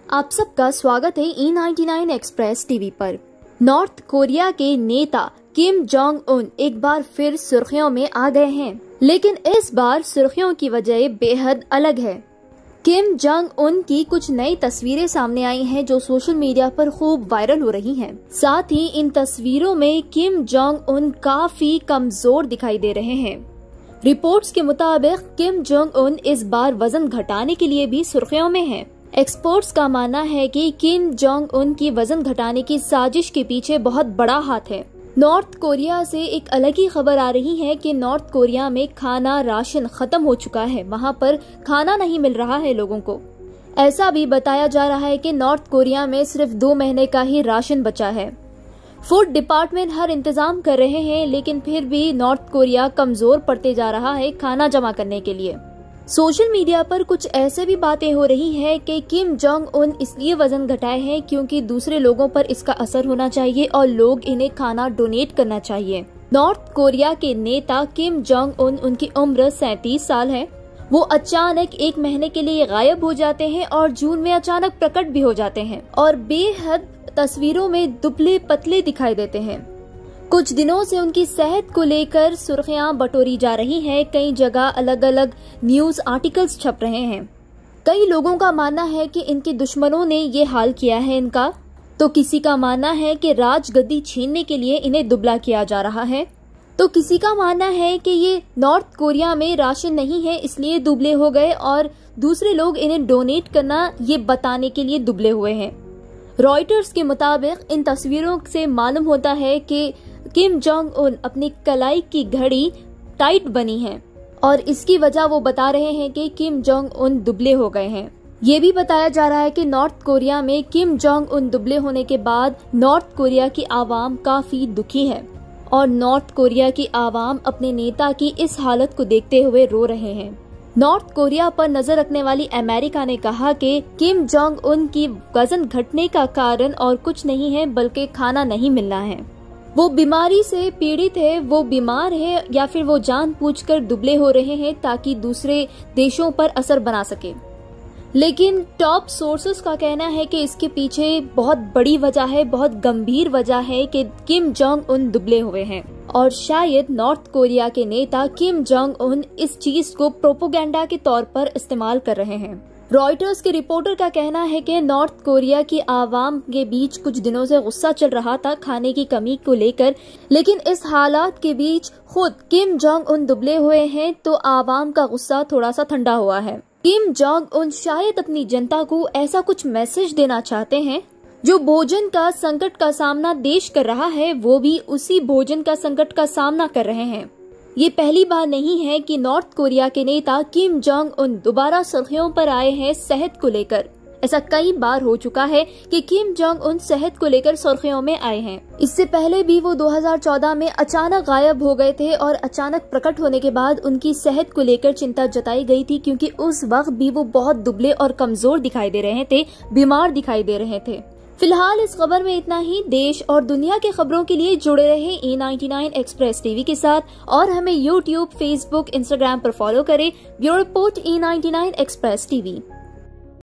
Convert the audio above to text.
आप सबका स्वागत है E99 एक्सप्रेस टीवी पर। नॉर्थ कोरिया के नेता किम जोंग उन एक बार फिर सुर्खियों में आ गए हैं, लेकिन इस बार सुर्खियों की वजह बेहद अलग है। किम जोंग उन की कुछ नई तस्वीरें सामने आई हैं जो सोशल मीडिया पर खूब वायरल हो रही हैं। साथ ही इन तस्वीरों में किम जोंग उन काफी कमजोर दिखाई दे रहे हैं। रिपोर्ट्स के मुताबिक किम जोंग उन इस बार वजन घटाने के लिए भी सुर्खियों में हैं। एक्सपर्ट्स का मानना है कि किम जोंग उन की वजन घटाने की साजिश के पीछे बहुत बड़ा हाथ है। नॉर्थ कोरिया से एक अलग ही खबर आ रही है कि नॉर्थ कोरिया में खाना राशन खत्म हो चुका है। वहां पर खाना नहीं मिल रहा है लोगों को। ऐसा भी बताया जा रहा है कि नॉर्थ कोरिया में सिर्फ 2 महीने का ही राशन बचा है। फूड डिपार्टमेंट हर इंतजाम कर रहे हैं, लेकिन फिर भी नॉर्थ कोरिया कमजोर पड़ते जा रहा है खाना जमा करने के लिए। सोशल मीडिया पर कुछ ऐसे भी बातें हो रही है कि किम जोंग उन इसलिए वजन घटाए हैं क्योंकि दूसरे लोगों पर इसका असर होना चाहिए और लोग इन्हें खाना डोनेट करना चाहिए। नॉर्थ कोरिया के नेता किम जोंग उन, उनकी उम्र 37 साल है। वो अचानक 1 महीने के लिए गायब हो जाते हैं और जून में अचानक प्रकट भी हो जाते हैं और बेहद तस्वीरों में दुबले पतले दिखाई देते हैं। कुछ दिनों से उनकी सेहत को लेकर सुर्खियां बटोरी जा रही हैं। कई जगह अलग अलग न्यूज आर्टिकल्स छप रहे हैं। कई लोगों का मानना है कि इनके दुश्मनों ने ये हाल किया है इनका, तो किसी का मानना है कि राजगद्दी छीनने के लिए इन्हें दुबला किया जा रहा है, तो किसी का मानना है कि ये नॉर्थ कोरिया में राशन नहीं है इसलिए दुबले हो गए और दूसरे लोग इन्हें डोनेट करना ये बताने के लिए दुबले हुए हैं। रॉयटर्स के मुताबिक इन तस्वीरों से मालूम होता है कि किम जोंग उन अपनी कलाई की घड़ी टाइट बनी है और इसकी वजह वो बता रहे हैं कि किम जोंग उन दुबले हो गए हैं। ये भी बताया जा रहा है कि नॉर्थ कोरिया में किम जोंग उन दुबले होने के बाद नॉर्थ कोरिया की आवाम काफी दुखी है और नॉर्थ कोरिया की आवाम अपने नेता की इस हालत को देखते हुए रो रहे हैं। नॉर्थ कोरिया पर नजर रखने वाली अमेरिका ने कहा कि किम जोंग उन की वजन घटने का कारण और कुछ नहीं है बल्कि खाना नहीं मिलना है। वो बीमारी से पीड़ित है, वो बीमार है या फिर वो जानबूझकर दुबले हो रहे हैं ताकि दूसरे देशों पर असर बना सके। लेकिन टॉप सोर्सेस का कहना है कि इसके पीछे बहुत बड़ी वजह है, बहुत गंभीर वजह है कि किम जोंग उन दुबले हुए हैं और शायद नॉर्थ कोरिया के नेता किम जोंग उन इस चीज को प्रोपोगेंडा के तौर पर इस्तेमाल कर रहे हैं। रॉयटर्स के रिपोर्टर का कहना है कि नॉर्थ कोरिया की आवाम के बीच कुछ दिनों से गुस्सा चल रहा था खाने की कमी को लेकर, लेकिन इस हालात के बीच खुद किम जोंग उन दुबले हुए हैं तो आवाम का गुस्सा थोड़ा सा ठंडा हुआ है। किम जोंग उन शायद अपनी जनता को ऐसा कुछ मैसेज देना चाहते हैं, जो भोजन का संकट का सामना देश कर रहा है वो भी उसी भोजन का संकट का सामना कर रहे हैं। ये पहली बार नहीं है कि नॉर्थ कोरिया के नेता किम जोंग उन दोबारा सुर्खियों पर आए हैं सेहत को लेकर। ऐसा कई बार हो चुका है कि किम जोंग उन सेहत को लेकर सुर्खियों में आए हैं। इससे पहले भी वो 2014 में अचानक गायब हो गए थे और अचानक प्रकट होने के बाद उनकी सेहत को लेकर चिंता जताई गई थी क्योंकि उस वक्त भी वो बहुत दुबले और कमजोर दिखाई दे रहे थे, बीमार दिखाई दे रहे थे। फिलहाल इस खबर में इतना ही। देश और दुनिया के खबरों के लिए जुड़े रहे E99 एक्सप्रेस टीवी के साथ और हमें YouTube, Facebook, Instagram पर फॉलो करें। Bureau report E99 express TV.